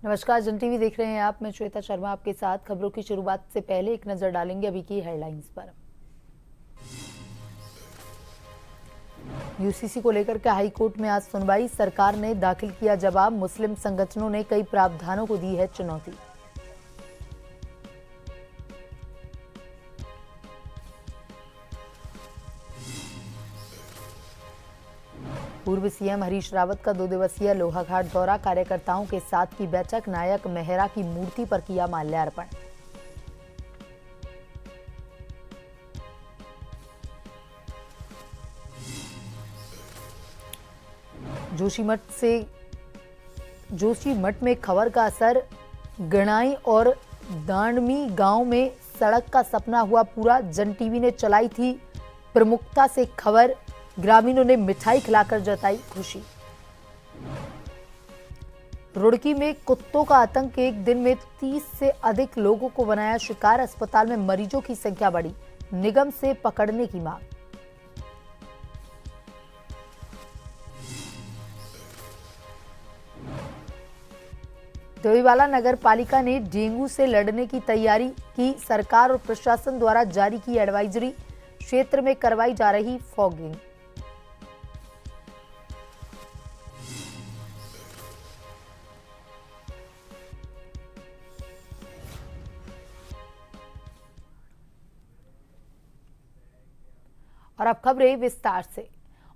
नमस्कार, जन टीवी देख रहे हैं आप। मैं श्वेता शर्मा आपके साथ। खबरों की शुरुआत से पहले एक नजर डालेंगे अभी की हेडलाइंस पर। यूसीसी को लेकर के हाई कोर्ट में आज सुनवाई। सरकार ने दाखिल किया जवाब। मुस्लिम संगठनों ने कई प्रावधानों को दी है चुनौती। पूर्व सीएम हरीश रावत का 2 दिवसीय लोहाघाट दौरा। कार्यकर्ताओं के साथ की बैठक। नायक मेहरा की मूर्ति पर किया माल्यार्पण। जोशीमठ में खबर का असर। गणाई और दांडमी गांव में सड़क का सपना हुआ पूरा। जन टीवी ने चलाई थी प्रमुखता से खबर। ग्रामीणों ने मिठाई खिलाकर जताई खुशी। रुड़की में कुत्तों का आतंक। एक दिन में 30 से अधिक लोगों को बनाया शिकार। अस्पताल में मरीजों की संख्या बढ़ी। निगम से पकड़ने की मांग। डोईवाला नगर पालिका ने डेंगू से लड़ने की तैयारी की। सरकार और प्रशासन द्वारा जारी की एडवाइजरी। क्षेत्र में करवाई जा रही फॉगिंग। और अब खबरें विस्तार से।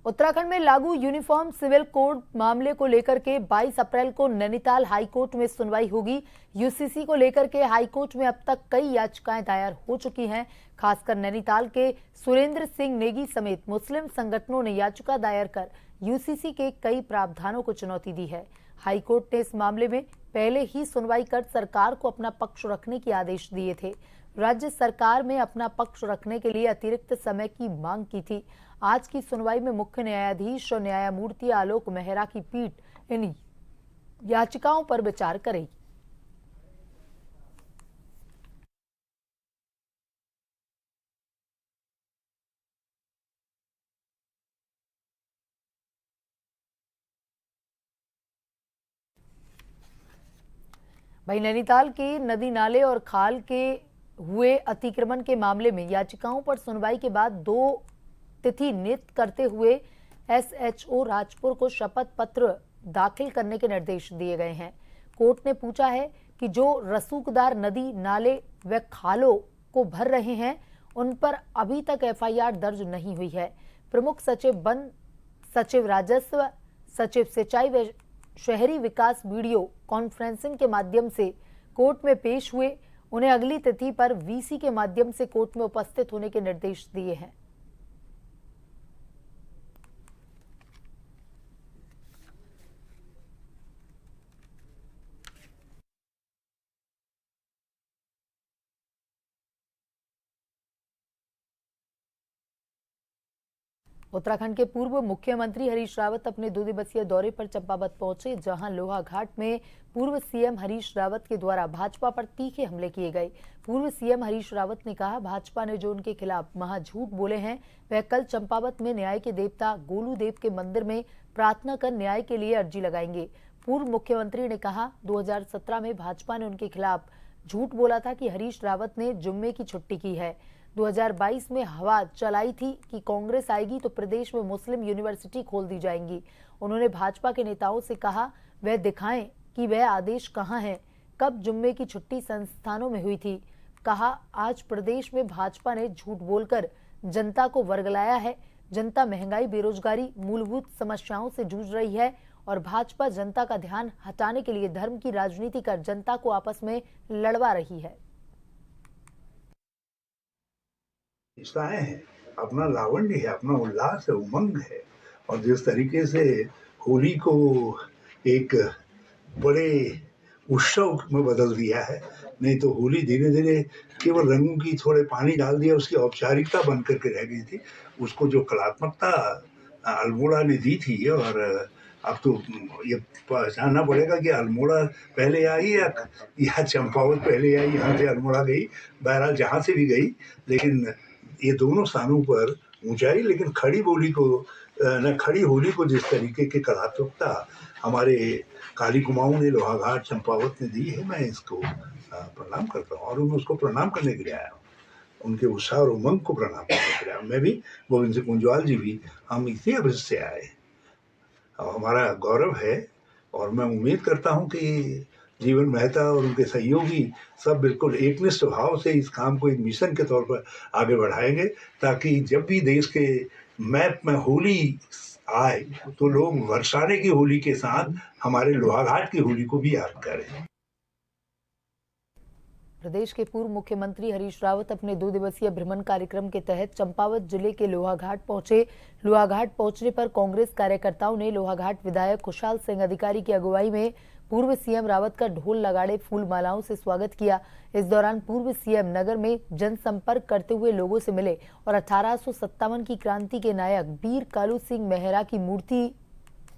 उत्तराखंड में लागू यूनिफॉर्म सिविल कोड मामले को लेकर के 22 अप्रैल को नैनीताल हाईकोर्ट में सुनवाई होगी। यूसीसी को लेकर के हाईकोर्ट में अब तक कई याचिकाएं दायर हो चुकी हैं। खासकर नैनीताल के सुरेंद्र सिंह नेगी समेत मुस्लिम संगठनों ने याचिका दायर कर यूसीसी के कई प्रावधानों को चुनौती दी है। हाईकोर्ट ने इस मामले में पहले ही सुनवाई कर सरकार को अपना पक्ष रखने के आदेश दिए थे। राज्य सरकार में अपना पक्ष रखने के लिए अतिरिक्त समय की मांग की थी। आज की सुनवाई में मुख्य न्यायाधीश और न्यायमूर्ति आलोक मेहरा की पीठ इन याचिकाओं पर विचार करेगी। वहीं नैनीताल के नदी नाले और खाल के हुए अतिक्रमण के मामले में याचिकाओं पर सुनवाई के बाद 2 तिथि नियुक्त करते हुए एसएचओ राजपुर को शपथ पत्र दाखिल करने के निर्देश दिए गए हैं। कोर्ट ने पूछा है कि जो रसूखदार नदी नाले व खालों को भर रहे हैं उन पर अभी तक एफआईआर दर्ज नहीं हुई है। प्रमुख सचिव वन, सचिव राजस्व, सचिव सिंचाई व शहरी विकास वीडियो कॉन्फ्रेंसिंग के माध्यम से कोर्ट में पेश हुए। उन्हें अगली तिथि पर वीसी के माध्यम से कोर्ट में उपस्थित होने के निर्देश दिए हैं। उत्तराखंड के पूर्व मुख्यमंत्री हरीश रावत अपने 2 दिवसीय दौरे पर चंपावत पहुंचे, जहां लोहाघाट में पूर्व सीएम हरीश रावत के द्वारा भाजपा पर तीखे हमले किए गए। पूर्व सीएम हरीश रावत ने कहा, भाजपा ने जो उनके खिलाफ महाझूठ बोले हैं वह कल चंपावत में न्याय के देवता गोलू देव के मंदिर में प्रार्थना कर न्याय के लिए अर्जी लगाएंगे। पूर्व मुख्यमंत्री ने कहा, 2017 में भाजपा ने उनके खिलाफ झूठ बोला था कि हरीश रावत ने जुम्मे की छुट्टी की है। 2022 में हवा चलाई थी कि कांग्रेस आएगी तो प्रदेश में मुस्लिम यूनिवर्सिटी खोल दी जाएंगी। उन्होंने भाजपा के नेताओं से कहा वह दिखाएं कि वह आदेश कहां है, कब जुम्मे की छुट्टी संस्थानों में हुई थी। कहा, आज प्रदेश में भाजपा ने झूठ बोलकर जनता को वर्गलाया है। जनता महंगाई, बेरोजगारी, मूलभूत समस्याओं से जूझ रही है और भाजपा जनता का ध्यान हटाने के लिए धर्म की राजनीति कर जनता को आपस में लड़वा रही है। आए हैं, अपना लावण्य है, अपना उल्लास है, उमंग है। और जिस तरीके से होली को एक बड़े उत्सव में बदल दिया है, नहीं तो होली धीरे धीरे केवल रंगों की थोड़े पानी डाल दिया, उसकी औपचारिकता बन करके रह गई थी। उसको जो कलात्मकता अल्मोड़ा ने दी थी, और अब तो ये पहचानना पड़ेगा कि अल्मोड़ा पहले आई या चंपावत पहले आई, यहाँ से अल्मोड़ा गई। बहरहाल जहाँ से भी गई, लेकिन ये दोनों स्थानों पर ऊंचाई। लेकिन खड़ी होली को जिस तरीके की कलात्मकता हमारे काली कुमाऊं ने, लोहाघाट, चंपावत ने दी है, मैं इसको प्रणाम करता हूँ और मैं उसको प्रणाम करने के लिए आया हूँ। उनके उत्साह और उमंग को प्रणाम करने के लिए आया हूँ। मैं भी, गोविंद सिंह कुंजवाल जी भी, हम इसी अभिष्ट से आए और हमारा गौरव है और मैं उम्मीद करता हूँ कि जीवन मेहता और उनके सहयोगी सब बिल्कुल एकनिष्ठ भाव से इस काम को एक मिशन के तौर पर आगे बढ़ाएंगे, ताकि जब भी देश के मैप में होली आए तो लोग बरसाने की होली के साथ हमारे लोहाघाट की होली को भी याद करें। प्रदेश के पूर्व मुख्यमंत्री हरीश रावत अपने 2 दिवसीय भ्रमण कार्यक्रम के तहत चंपावत जिले के लोहाघाट पहुंचे। लोहाघाट पहुंचने पर कांग्रेस कार्यकर्ताओं ने लोहाघाट विधायक खुशहाल सिंह अधिकारी की अगुवाई में पूर्व सीएम रावत का ढोल लगाड़े फूल मालाओं से स्वागत किया। इस दौरान पूर्व सीएम नगर में जनसंपर्क करते हुए लोगों से मिले और 1857 की क्रांति के नायक वीर कालू सिंह मेहरा की मूर्ति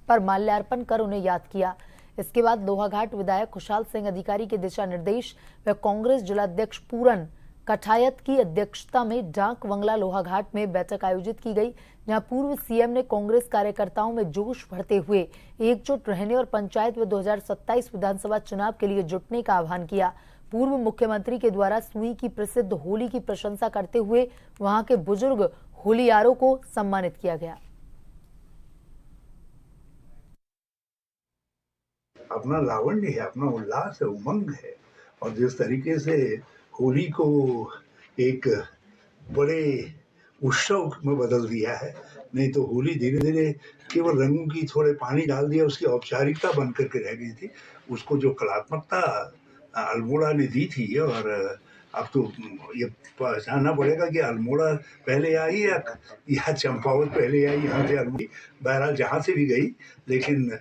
पर माल्यार्पण कर उन्हें याद किया। इसके बाद लोहाघाट विधायक खुशहाल सिंह अधिकारी के दिशा निर्देश व कांग्रेस जिलाध्यक्ष पूरन कठायत की अध्यक्षता में डाक बंगला लोहाघाट में बैठक आयोजित की गई, जहां पूर्व सीएम ने कांग्रेस कार्यकर्ताओं में जोश भरते हुए एकजुट रहने और पंचायत व 2027 विधानसभा चुनाव के लिए जुटने का आह्वान किया। पूर्व मुख्यमंत्री के द्वारा सुई की प्रसिद्ध होली की प्रशंसा करते हुए वहां के बुजुर्ग होलियारों को सम्मानित किया गया। अपना लावण्य है, अपना उल्लास है, उमंग है और जिस तरीके से होली को एक बड़े उत्सव में बदल दिया है, नहीं तो होली धीरे धीरे केवल रंगों की थोड़े पानी डाल दिया, उसकी औपचारिकता बन करके रह गई थी। उसको जो कलात्मकता अल्मोड़ा ने दी थी और अब तो ये पहचानना पड़ेगा कि अल्मोड़ा पहले आई या चंपावत पहले आई, यहाँ से अल्मोड़ा, बहरहाल जहाँ से भी गई, लेकिन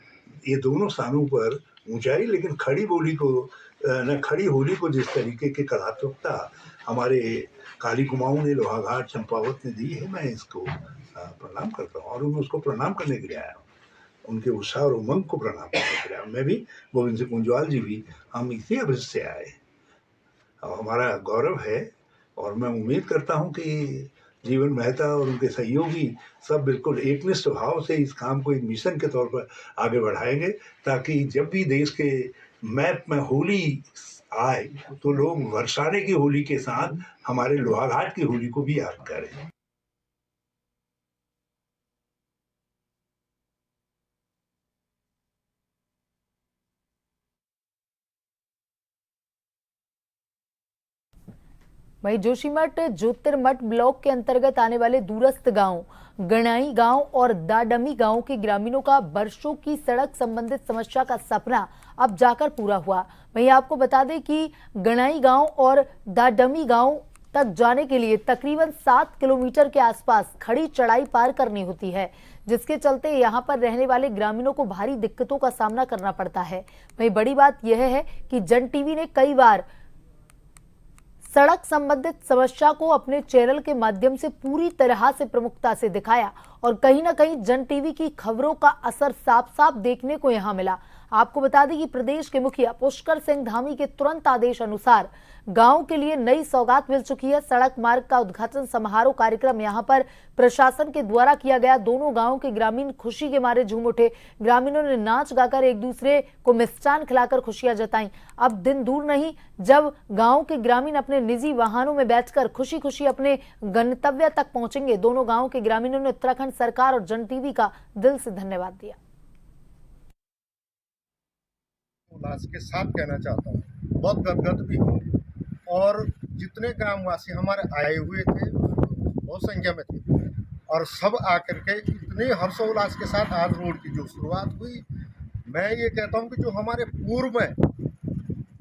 ये दोनों स्थानों पर ऊंचाई, लेकिन खड़ी होली को जिस तरीके की कलात्मकता हमारे काली कुमाऊं ने, लोहाघाट, चंपावत ने दी है, मैं इसको प्रणाम करता हूँ और मैं उसको प्रणाम करने के लिए आया हूँ। उनके उत्साह और उमंग को प्रणाम करने के लिए आया हूँ। मैं भी, गोविंद सिंह कुंजवाल जी भी, हम इसी अभिष्ट से आए और हमारा गौरव है और मैं उम्मीद करता हूँ कि जीवन मेहता और उनके सहयोगी सब बिल्कुल एकनिष्ठ भाव से इस काम को एक मिशन के तौर पर आगे बढ़ाएंगे, ताकि जब भी देश के मैप में होली आए तो लोग बरसाने की होली के साथ हमारे लोहाघाट की होली को भी याद करें। वहीं जोशीमठ ज्योतिर्मठ ब्लॉक के अंतर्गत आने वाले दूरस्थ गांव गणाई गांव और दाडमी गांव के ग्रामीणों का वर्षों की सड़क संबंधित समस्या का सपना अब जाकर पूरा हुआ। वहीं आपको बता दें कि गणाई गांव और दाडमी गांव तक जाने के लिए तकरीबन 7 किलोमीटर के आसपास खड़ी चढ़ाई पार करनी होती है, जिसके चलते यहां पर रहने वाले ग्रामीणों को भारी दिक्कतों का सामना करना पड़ता है। वहीं बड़ी बात यह है कि जन टीवी ने कई बार सड़क संबंधित समस्या को अपने चैनल के माध्यम से पूरी तरह से प्रमुखता से दिखाया और कहीं ना कहीं जन टीवी की खबरों का असर साफ साफ देखने को यहां मिला। आपको बता दें कि प्रदेश के मुखिया पुष्कर सिंह धामी के तुरंत आदेश अनुसार गांव के लिए नई सौगात मिल चुकी है। सड़क मार्ग का उद्घाटन समारोह कार्यक्रम यहां पर प्रशासन के द्वारा किया गया। दोनों गांवों के ग्रामीण खुशी के मारे झूम उठे। ग्रामीणों ने नाच गाकर एक दूसरे को मिष्ठान खिलाकर खुशियां जताई। अब दिन दूर नहीं जब गांव के ग्रामीण अपने निजी वाहनों में बैठकर खुशी खुशी अपने गंतव्य तक पहुंचेंगे। दोनों गांवों के ग्रामीणों ने उत्तराखंड सरकार और जन टीवी का दिल से धन्यवाद दिया। उल्लास के साथ कहना चाहता हूँ, बहुत गदगद भी हूँ और जितने ग्रामवासी हमारे आए हुए थे बहुत संख्या में थे और सब आकर के इतने हर्षोल्लास के साथ आज रोड की जो शुरुआत हुई, मैं ये कहता हूँ कि जो हमारे पूर्व में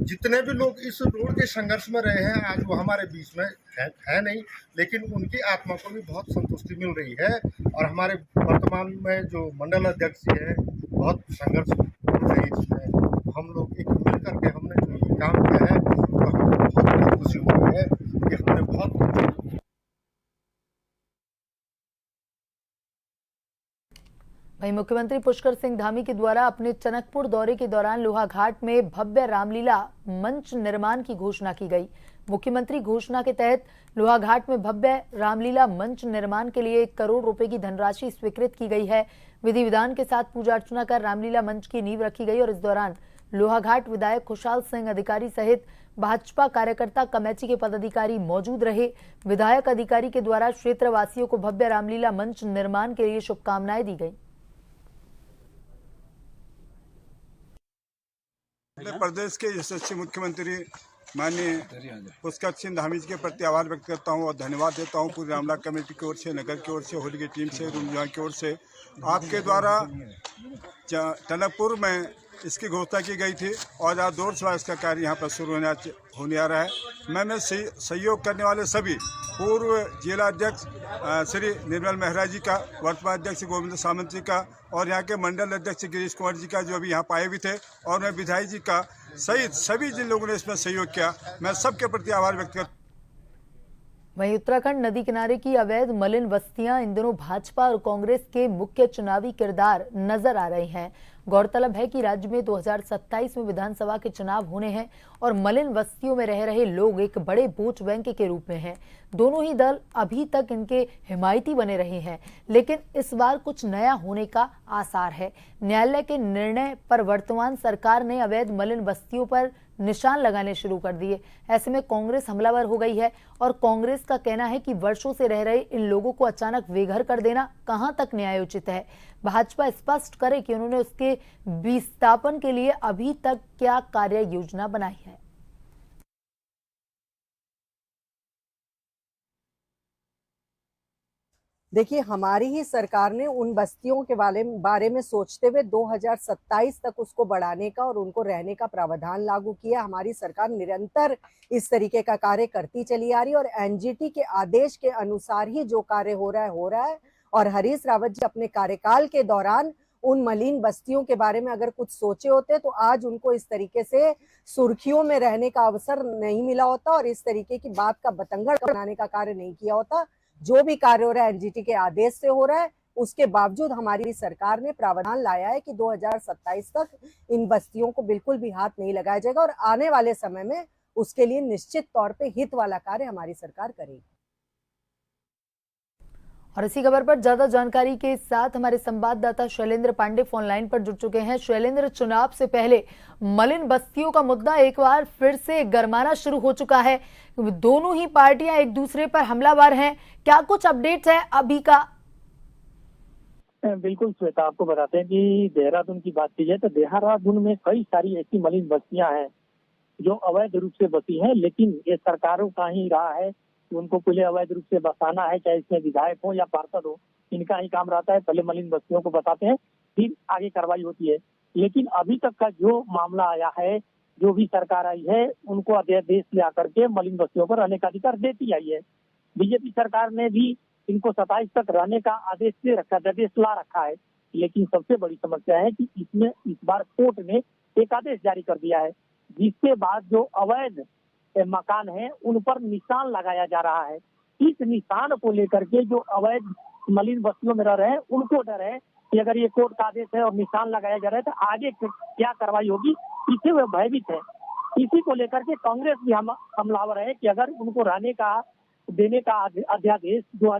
जितने भी लोग इस रोड के संघर्ष में रहे हैं आज वो हमारे बीच में है नहीं, लेकिन उनकी आत्मा को भी बहुत संतुष्टि मिल रही है और हमारे वर्तमान में जो मंडल अध्यक्ष जी हैं बहुत संघर्ष कर रहे हैं इसमें। हम लोग एक मिल करके हमने जो ये काम किया है तो हमको बहुत खुशी हुई है कि हमने बहुत। वहीं मुख्यमंत्री पुष्कर सिंह धामी के द्वारा अपने टनकपुर दौरे के दौरान लोहाघाट में भव्य रामलीला मंच निर्माण की घोषणा की गई। मुख्यमंत्री घोषणा के तहत लोहाघाट में भव्य रामलीला मंच निर्माण के लिए 1 करोड़ रुपए की धनराशि स्वीकृत की गई है। विधि विधान के साथ पूजा अर्चना कर रामलीला मंच की नींव रखी गई और इस दौरान लोहाघाट विधायक खुशहाल सिंह अधिकारी सहित भाजपा कार्यकर्ता कमेटी के पदाधिकारी मौजूद रहे। विधायक अधिकारी के द्वारा क्षेत्रवासियों को भव्य रामलीला मंच निर्माण के लिए शुभकामनाएं दी गई। प्रदेश के यशस्वी मुख्यमंत्री माननीय पुष्कर सिंह धामी जी के प्रति आभार व्यक्त करता हूं और धन्यवाद देता हूं पूरी रामलीला कमेटी की ओर से, नगर की ओर से, होली की टीम से, रूम की ओर से। आपके द्वारा टनकपुर में इसकी घोषणा की गई थी और आज 2 वर्ष बाद इसका कार्य यहाँ पर शुरू होने आ रहा है। मैंने सहयोग करने वाले सभी पूर्व जिला अध्यक्ष श्री निर्मल मेहरा जी का, वर्तमान अध्यक्ष गोविंद सामंत जी का और यहाँ के मंडल अध्यक्ष गिरीश कुमार जी का जो अभी यहाँ पाए भी थे, और मैं विधायक जी का सहित सभी जिन लोगों ने इसमें सहयोग किया, मैं सबके प्रति आभार व्यक्त करता हूं। वहीं उत्तराखंड नदी किनारे की अवैध मलिन बस्तियां इन दिनों भाजपा और कांग्रेस के मुख्य चुनावी किरदार नजर आ रही हैं। गौरतलब है कि राज्य में 2027 में विधानसभा के चुनाव होने हैं और मलिन बस्तियों में रह रहे लोग एक बड़े वोट बैंक के रूप में हैं। दोनों ही दल अभी तक इनके हिमायती बने रहे हैं, लेकिन इस बार कुछ नया होने का आसार है। न्यायालय के निर्णय पर वर्तमान सरकार ने अवैध मलिन बस्तियों पर निशान लगाने शुरू कर दिए। ऐसे में कांग्रेस हमलावर हो गई है और कांग्रेस का कहना है कि वर्षों से रह रहे इन लोगों को अचानक बेघर कर देना कहां तक न्यायोचित है। भाजपा स्पष्ट करे कि उन्होंने उसके विस्थापन के लिए अभी तक क्या कार्य योजना बनाई है। देखिए, हमारी ही सरकार ने उन बस्तियों के बारे में सोचते हुए 2027 तक उसको बढ़ाने का और उनको रहने का प्रावधान लागू किया। हमारी सरकार निरंतर इस तरीके का कार्य करती चली आ रही है और एनजीटी के आदेश के अनुसार ही जो कार्य हो रहा है। और हरीश रावत जी अपने कार्यकाल के दौरान उन मलिन बस्तियों के बारे में अगर कुछ सोचे होते तो आज उनको इस तरीके से सुर्खियों में रहने का अवसर नहीं मिला होता और इस तरीके की बात का बतंगड़ बनाने का कार्य नहीं किया होता। जो भी कार्य हो रहा है एनजीटी के आदेश से हो रहा है, उसके बावजूद हमारी सरकार ने प्रावधान लाया है कि 2027 तक इन बस्तियों को बिल्कुल भी हाथ नहीं लगाया जाएगा और आने वाले समय में उसके लिए निश्चित तौर पे हित वाला कार्य हमारी सरकार करेगी। और इसी खबर पर ज्यादा जानकारी के साथ हमारे संवाददाता शैलेंद्र पांडे फोन लाइन पर जुड़ चुके हैं। शैलेंद्र, चुनाव से पहले मलिन बस्तियों का मुद्दा एक बार फिर से गरमाना शुरू हो चुका है। दोनों ही पार्टियां एक दूसरे पर हमलावर हैं। क्या कुछ अपडेट्स है अभी का? बिल्कुल श्वेता, आपको बताते हैं कि देहरादून की बात की जाए तो देहरादून में कई सारी ऐसी मलिन बस्तियां हैं जो अवैध रूप से बसी हैं, लेकिन ये सरकारों का ही रहा है कि उनको पहले अवैध रूप से बसाना है, चाहे इसमें विधायक हो या पार्षद हो, इनका ही काम रहता है। पहले मलिन बस्तियों को बताते हैं, फिर आगे कार्रवाई होती है। लेकिन अभी तक का जो मामला आया है, जो भी सरकार आई है, उनको अध्यादेश ले आकर के मलिन बस्तियों पर रहने का अधिकार देती आई है। बीजेपी सरकार ने भी इनको 27 तक रहने का आदेश दे रखा, अध्यादेश ला रखा है। लेकिन सबसे बड़ी समस्या है कि इसमें इस बार कोर्ट ने एक आदेश जारी कर दिया है, जिसके बाद जो अवैध मकान है उन पर निशान लगाया जा रहा है। इस निशान को लेकर के जो अवैध मलिन बस्तियों में रह रहे हैं उनको डर है कि अगर ये कोर्ट का आदेश है और निशान लगाया जा रहा है तो आगे क्या कार्रवाई होगी, इससे वे भयभीत है। इसी को लेकर के कांग्रेस भी हमलावर है कि अगर उनको रहने का देने का अध्यादेश जो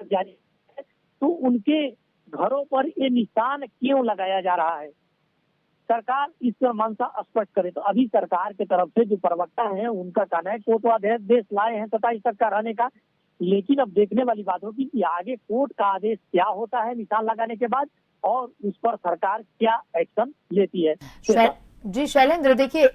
जारी है तो उनके घरों पर ये निशान क्यों लगाया जा रहा है। सरकार इस पर मंशा स्पष्ट करे। तो अभी सरकार की तरफ से जो प्रवक्ता है उनका कहना है कोर्ट आदेश लाए हैं 27 तक का रहने का, लेकिन अब देखने वाली बात होगी कि आगे कोर्ट का आदेश क्या होता है निशान लगाने के बाद और उस पर सरकार क्या एक्शन लेती है। जी शैलेंद्र, देखिए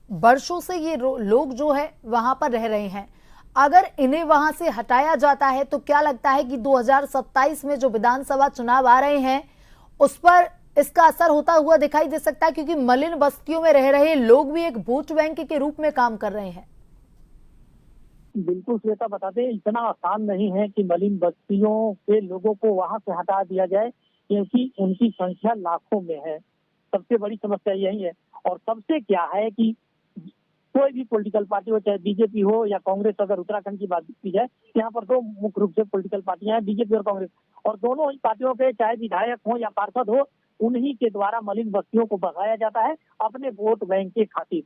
वर्षों से ये लोग जो है वहां पर रह रहे हैं, अगर इन्हें वहां से हटाया जाता है तो क्या लगता है कि 2027 में जो विधानसभा चुनाव आ रहे हैं उस पर इसका असर होता हुआ दिखाई दे सकता है, क्योंकि मलिन बस्तियों में रह रहे लोग भी एक वोट बैंक के रूप में काम कर रहे हैं। बिल्कुल श्वेता, बताते हैं इतना आसान नहीं है कि मलिन बस्तियों के लोगों को वहां से हटा दिया जाए, क्योंकि उनकी संख्या लाखों में है। सबसे बड़ी समस्या यही है। और सबसे क्या है कि कोई भी पॉलिटिकल पार्टी हो, चाहे बीजेपी हो या कांग्रेस, अगर उत्तराखंड की बात की जाए, यहाँ पर दो मुख्य रूप से पॉलिटिकल पार्टियां हैं, बीजेपी और कांग्रेस, और दोनों ही पार्टियों के चाहे विधायक हो या पार्षद हो, उन्हीं के द्वारा मलिन बस्तियों को बसाया जाता है अपने वोट बैंक के खातिर।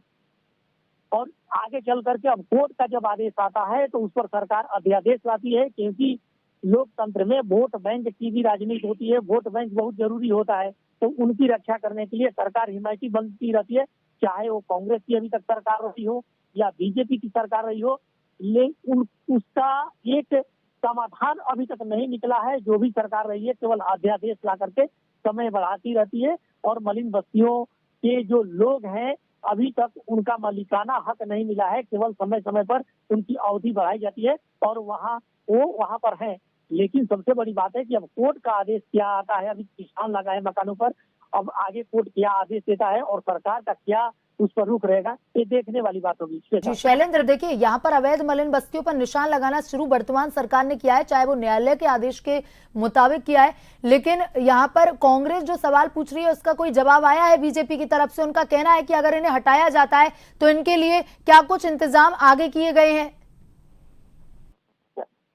और आगे चल करके अब कोर्ट का जब आदेश आता है तो उस पर सरकार अध्यादेश लाती है, क्योंकि लोकतंत्र में वोट बैंक की भी राजनीति होती है, वोट बैंक बहुत जरूरी होता है। तो उनकी रक्षा करने के लिए सरकार हिमायती बनती रहती है, चाहे वो कांग्रेस की अभी तक सरकार रही हो या बीजेपी की सरकार रही हो, लेकिन उसका एक समाधान अभी तक नहीं निकला है। जो भी सरकार रही है केवल अध्यादेश ला करके समय बढ़ाती रहती है, और मलिन बस्तियों के जो लोग हैं अभी तक उनका मालिकाना हक नहीं मिला है, केवल समय समय पर उनकी अवधि बढ़ाई जाती है और वो वहां पर हैं। लेकिन सबसे बड़ी बात है कि अब कोर्ट का आदेश क्या आता है, अभी निशान लगा है मकानों पर, अब आगे कोर्ट क्या आदेश देता है और सरकार का क्या उस पर रुख रहेगा, ये देखने वाली बात होगी। जी शैलेंद्र, देखिए यहाँ पर अवैध मलिन बस्तियों पर निशान लगाना शुरू वर्तमान सरकार ने किया है, चाहे वो न्यायालय के आदेश के मुताबिक किया है, लेकिन यहाँ पर कांग्रेस जो सवाल पूछ रही है उसका कोई जवाब आया है बीजेपी की तरफ से। उनका कहना है कि अगर इन्हें हटाया जाता है तो इनके लिए क्या कुछ इंतजाम आगे किए गए हैं।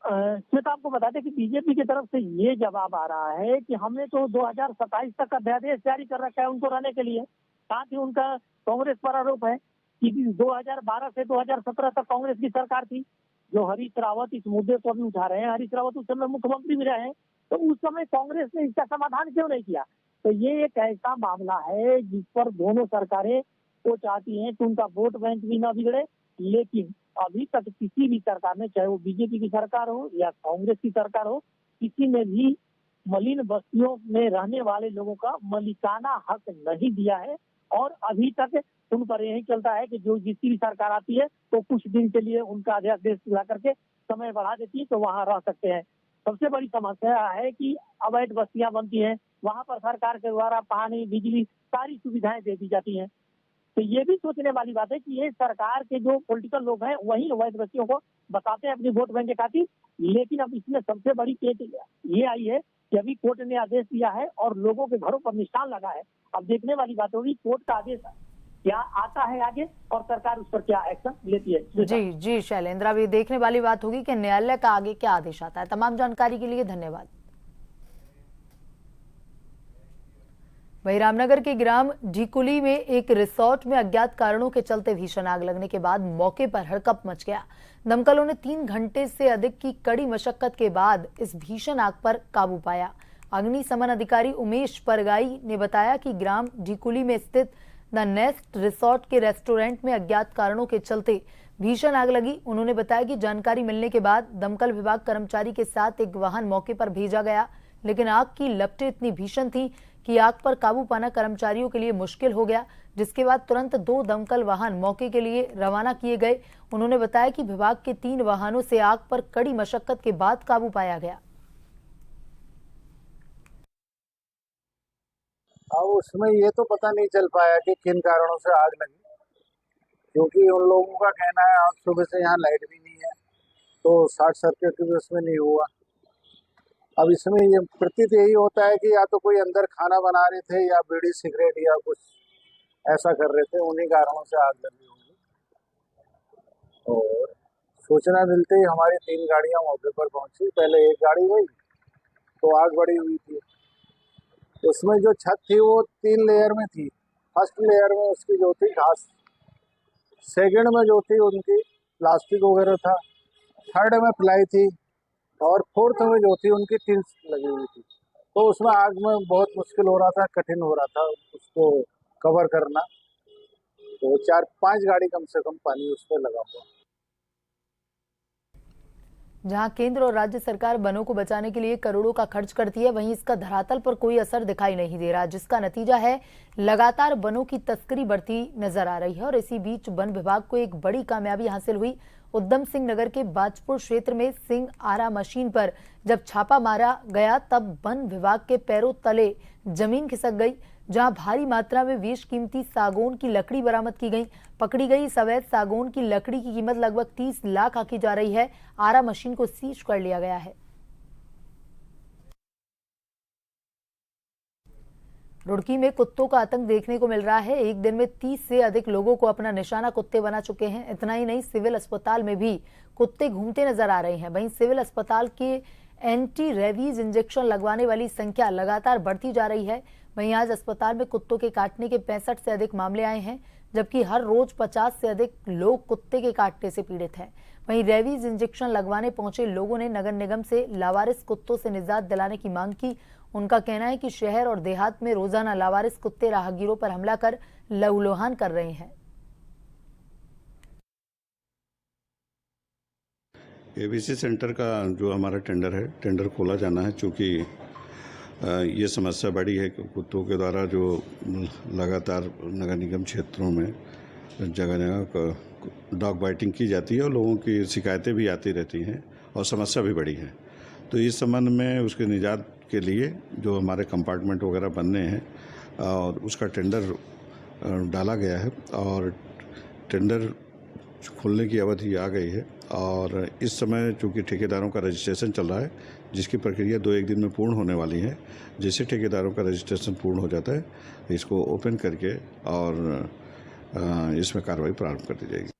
श्वेता, आपको बता दें कि बीजेपी की तरफ से ये जवाब आ रहा है कि हमने तो 2027 तक का अध्यादेश जारी कर रखा है उनको रहने के लिए। साथ ही उनका कांग्रेस पर आरोप है कि 2012 से 2017 तक कांग्रेस की सरकार थी, जो हरीश रावत इस मुद्दे को अभी उठा रहे हैं, हरीश रावत उस समय मुख्यमंत्री भी रहे हैं, तो उस समय कांग्रेस ने इसका समाधान क्यों नहीं किया। तो ये एक ऐसा मामला है जिस पर दोनों सरकारें वो चाहती हैं कि उनका वोट बैंक भी न बिगड़े, लेकिन अभी तक किसी भी सरकार ने, चाहे वो बीजेपी की सरकार हो या कांग्रेस की सरकार हो, किसी ने भी मलिन बस्तियों में रहने वाले लोगों का मालिकाना हक नहीं दिया है। और अभी तक उन पर यही चलता है कि जो जिसकी भी सरकार आती है तो कुछ दिन के लिए उनका अध्यादेश ला करके समय बढ़ा देती है तो वहां रह सकते हैं। सबसे बड़ी समस्या है कि अवैध बस्तियां बनती हैं, वहां पर सरकार के द्वारा पानी, बिजली, सारी सुविधाएं दे दी जाती हैं। तो ये भी सोचने वाली बात है कि ये सरकार के जो पॉलिटिकल लोग हैं वही अवैध बस्तियों को बताते हैं अपनी वोट बैंक के खातिर। लेकिन अब इसमें सबसे बड़ी केस ये आई है कि अभी कोर्ट ने आदेश दिया है और लोगों के घरों पर निशान लगा है। अब देखने वाली बात होगी कोर्ट का आदेश क्या आता है आगे और सरकार उस पर क्या एक्शन लेती है। जी शैलेंद्र, अभी देखने वाली बात होगी कि न्यायालय का आगे क्या आदेश आता है। तमाम जानकारी के लिए धन्यवाद। वहीं रामनगर के ग्राम ढिकुली में एक रिसोर्ट में अज्ञात कारणों के चलते भीषण आग लगने के बाद मौके पर हड़कंप मच गया। दमकलों ने 3 घंटे से अधिक की कड़ी मशक्कत के बाद इस भीषण आग पर काबू पाया। अग्निशमन अधिकारी उमेश परगाई ने बताया कि ग्राम ढिकुली में स्थित द नेस्ट रिसोर्ट के रेस्टोरेंट में अज्ञात कारणों के चलते भीषण आग लगी। उन्होंने बताया कि जानकारी मिलने के बाद दमकल विभाग कर्मचारी के साथ एक वाहन मौके पर भेजा गया, लेकिन आग की लपटें इतनी भीषण थी कि आग पर काबू पाना कर्मचारियों के लिए मुश्किल हो गया, जिसके बाद तुरंत 2 दमकल वाहन मौके के लिए रवाना किए गए। उन्होंने बताया कि विभाग के 3 वाहनों से आग पर कड़ी मशक्कत के बाद काबू पाया गया। अब उसमें ये तो पता नहीं चल पाया कि किन कारणों से आग लगी, क्योंकि उन लोगों का कहना है आज सुबह से यहाँ लाइट भी नहीं है, तो शॉर्ट सर्किट भी उसमें नहीं हुआ। अब इसमें ये प्रतीत यही होता है कि या तो कोई अंदर खाना बना रहे थे या बीड़ी सिगरेट या कुछ ऐसा कर रहे थे, उन्हीं कारणों से आग लगी होगी। और सूचना मिलते ही हमारी 3 गाड़ियां मौके पर पहुंची। पहले एक गाड़ी गई तो आग बढ़ी हुई थी। उसमें जो छत थी वो 3 लेयर में थी। फर्स्ट लेयर में उसकी जो थी घास, सेकंड में जो थी उनकी प्लास्टिक वगैरह था, थर्ड में प्लाई थी और फोर्थ में जो थी उनकी टिल्स लगी हुई थी। तो उसमें आग में बहुत मुश्किल हो रहा था, कठिन हो रहा था उसको कवर करना। तो 4-5 गाड़ी कम से कम पानी उस पर लगा हुआ। जहां केंद्र और राज्य सरकार वनों को बचाने के लिए करोड़ों का खर्च करती है, वहीं इसका धरातल पर कोई असर दिखाई नहीं दे रहा, जिसका नतीजा है लगातार वनों की तस्करी बढ़ती नजर आ रही है। और इसी बीच वन विभाग को एक बड़ी कामयाबी हासिल हुई। उधम सिंह नगर के बाजपुर क्षेत्र में सिंह आरा मशीन पर जब छापा मारा गया तब वन विभाग के पैरों तले जमीन खिसक गई, जहां भारी मात्रा में बेशकीमती सागौन की लकड़ी बरामद की गई। पकड़ी गई अवैध सागौन की लकड़ी की कीमत लगभग 30 लाख आंकी जा रही है। आरा मशीन को सीज कर लिया गया है। रुड़की में कुत्तों का आतंक देखने को मिल रहा है। एक दिन में 30 से अधिक लोगों को अपना निशाना कुत्ते बना चुके हैं। इतना ही नहीं, सिविल अस्पताल में भी कुत्ते घूमते नजर आ रहे हैं। वहीं सिविल अस्पताल के एंटी रेबीज इंजेक्शन लगवाने वाली संख्या लगातार बढ़ती जा रही है। वहीं आज अस्पताल में कुत्तों के काटने के 65 से अधिक मामले आए हैं, जबकि हर रोज 50 से अधिक लोग कुत्ते के काटने से पीड़ित हैं। वहीं रेबीज इंजेक्शन लगवाने पहुंचे लोगों ने नगर निगम से लावारिस कुत्तों से निजात दिलाने की मांग की। उनका कहना है कि शहर और देहात में रोजाना लावारिस कुत्ते राहगीरों पर हमला कर लहूलुहान कर रहे हैं। एबीसी सेंटर का जो हमारा टेंडर है, टेंडर खोला जाना है, चूँकि ये समस्या बड़ी है कि कुत्तों के द्वारा जो लगातार नगर निगम क्षेत्रों में जगह जगह डॉग बाइटिंग की जाती है और लोगों की शिकायतें भी आती रहती हैं और समस्या भी बड़ी है। तो इस संबंध में उसके निजात के लिए जो हमारे कंपार्टमेंट वगैरह बनने हैं और उसका टेंडर डाला गया है और टेंडर खोलने की अवधि आ गई है। और इस समय चूँकि ठेकेदारों का रजिस्ट्रेशन चल रहा है, जिसकी प्रक्रिया 2-1 दिन में पूर्ण होने वाली है। जैसे ठेकेदारों का रजिस्ट्रेशन पूर्ण हो जाता है, इसको ओपन करके और इसमें कार्रवाई प्रारंभ कर दी जाएगी।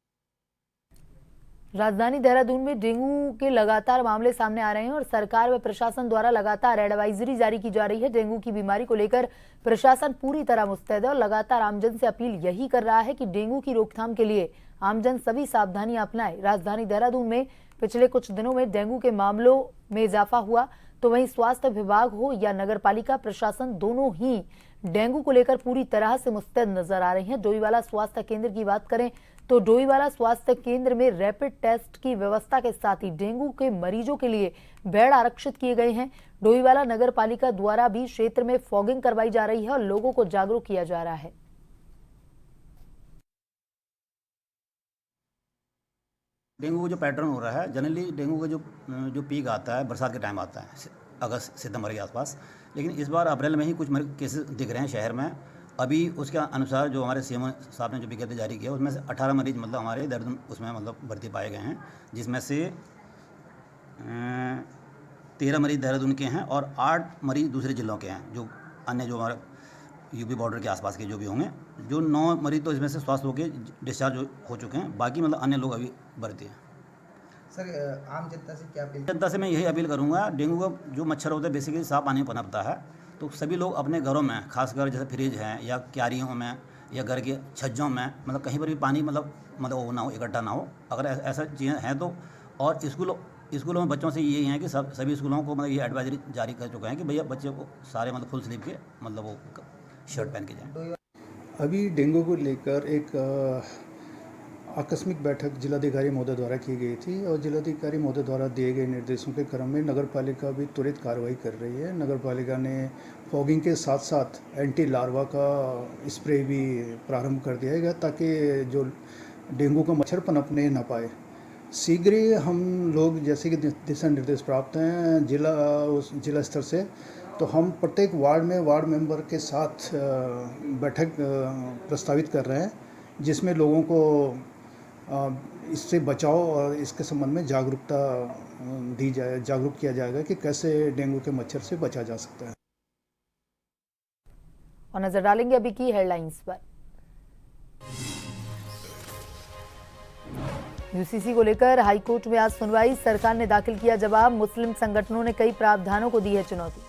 राजधानी देहरादून में डेंगू के लगातार मामले सामने आ रहे हैं और सरकार व प्रशासन द्वारा लगातार एडवाइजरी जारी की जा रही है। डेंगू की बीमारी को लेकर प्रशासन पूरी तरह मुस्तैद है और लगातार आमजन से अपील यही कर रहा है कि डेंगू की रोकथाम के लिए आमजन सभी सावधानियां अपनाए। राजधानी देहरादून में पिछले कुछ दिनों में डेंगू के मामलों में इजाफा हुआ, तो वहीं स्वास्थ्य विभाग हो या नगर पालिका प्रशासन दोनों ही डेंगू को लेकर पूरी तरह से मुस्तैद नजर आ रहे हैं। डोईवाला स्वास्थ्य केंद्र की बात करें तो डोईवाला स्वास्थ्य केंद्र में रैपिड टेस्ट की व्यवस्था के साथ ही डेंगू के मरीजों के लिए बेड आरक्षित किए गए हैं। डोईवाला नगर पालिका द्वारा भी क्षेत्र में फॉगिंग करवाई जा रही है और लोगों को जागरूक किया जा रहा है। डेंगू का जो पैटर्न हो रहा है, जनरली डेंगू का जो पीक आता है बरसात के टाइम आता है, अगस्त सितंबर के आसपास। लेकिन इस बार अप्रैल में ही कुछ केसेस दिख रहे हैं शहर में। अभी उसके अनुसार जो हमारे सीएम साहब ने जो विज्ञप्ति जारी किया उसमें से 18 मरीज मतलब हमारे देहरादून उसमें मतलब भर्ती पाए गए हैं, जिसमें से 13 मरीज देहरादून के हैं और 8 मरीज दूसरे जिलों के हैं, जो अन्य जो हमारे यूपी बॉर्डर के आसपास के जो भी होंगे। जो 9 मरीज तो इसमें से स्वस्थ होकर डिस्चार्ज हो चुके हैं, बाकी मतलब अन्य लोग अभी भर्ती हैं। सर, आम जनता से क्या अपील? जनता से मैं यही अपील करूंगा, डेंगू का जो मच्छर होता है बेसिकली साफ पानी में पनपता है, तो सभी लोग अपने घरों में, खासकर जैसे फ्रिज हैं या क्यारियों में या घर के छज्जों में, मतलब कहीं पर भी पानी मतलब वो ना हो, इकट्ठा ना हो। अगर ऐसा चीज़ें हैं तो, और स्कूलों में बच्चों से यही है कि सभी स्कूलों को मतलब ये एडवाइजरी जारी कर चुके हैं कि भैया बच्चे को सारे मतलब फुल स्लीव के मतलब वो शर्ट पहन के जाएँ। अभी डेंगू को लेकर एक आकस्मिक बैठक जिलाधिकारी महोदय द्वारा की गई थी और जिलाधिकारी महोदय द्वारा दिए गए निर्देशों के क्रम में नगर पालिका भी त्वरित कार्रवाई कर रही है। नगर पालिका ने फॉगिंग के साथ साथ एंटी लार्वा का स्प्रे भी प्रारंभ कर दिया गया ताकि जो डेंगू का मच्छर पनपने न पाए। शीघ्र ही हम लोग, जैसे कि दिशा निर्देश प्राप्त हैं जिला स्तर से, तो हम प्रत्येक वार्ड में वार्ड मेंबर के साथ बैठक प्रस्तावित कर रहे हैं, जिसमें लोगों को इससे बचाव और इसके संबंध में जागरूकता जागरूक किया जाएगा कि कैसे डेंगू के मच्छर से बचा जा सकता है। और नजर डालेंगे अभी की हेडलाइंस पर। यूसीसी को लेकर हाईकोर्ट में आज सुनवाई, सरकार ने दाखिल किया जवाब। मुस्लिम संगठनों ने कई प्रावधानों को दी है चुनौती।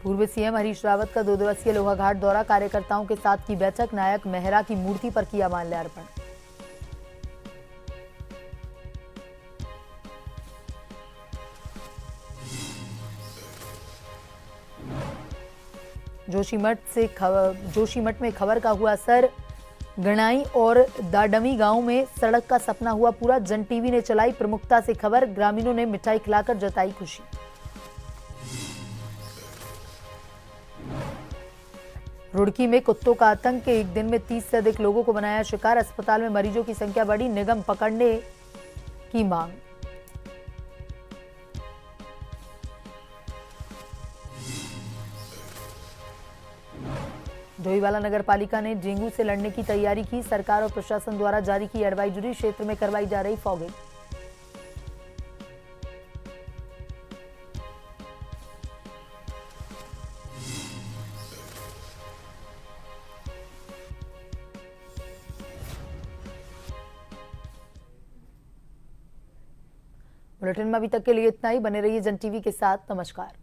पूर्व सीएम हरीश रावत का 2 दिवसीय लोहाघाट दौरा, कार्यकर्ताओं के साथ की बैठक, नायक मेहरा की मूर्ति पर किया माल्यार्पण। जोशीमठ में खबर का हुआ असर, गणाई और दाडमी गांव में सड़क का सपना हुआ पूरा। जन टीवी ने चलाई प्रमुखता से खबर, ग्रामीणों ने मिठाई खिलाकर जताई खुशी। रुड़की में कुत्तों का आतंक, एक दिन में 30 से अधिक लोगों को बनाया शिकार, अस्पताल में मरीजों की संख्या बढ़ी, निगम पकड़ने की मांग। डोईवाला नगर पालिका ने डेंगू से लड़ने की तैयारी की, सरकार और प्रशासन द्वारा जारी की एडवाइजरी, क्षेत्र में करवाई जा रही फॉगिंग। बुलेटिन में अभी तक के लिए इतना ही। बने रहिए जन टीवी के साथ। नमस्कार।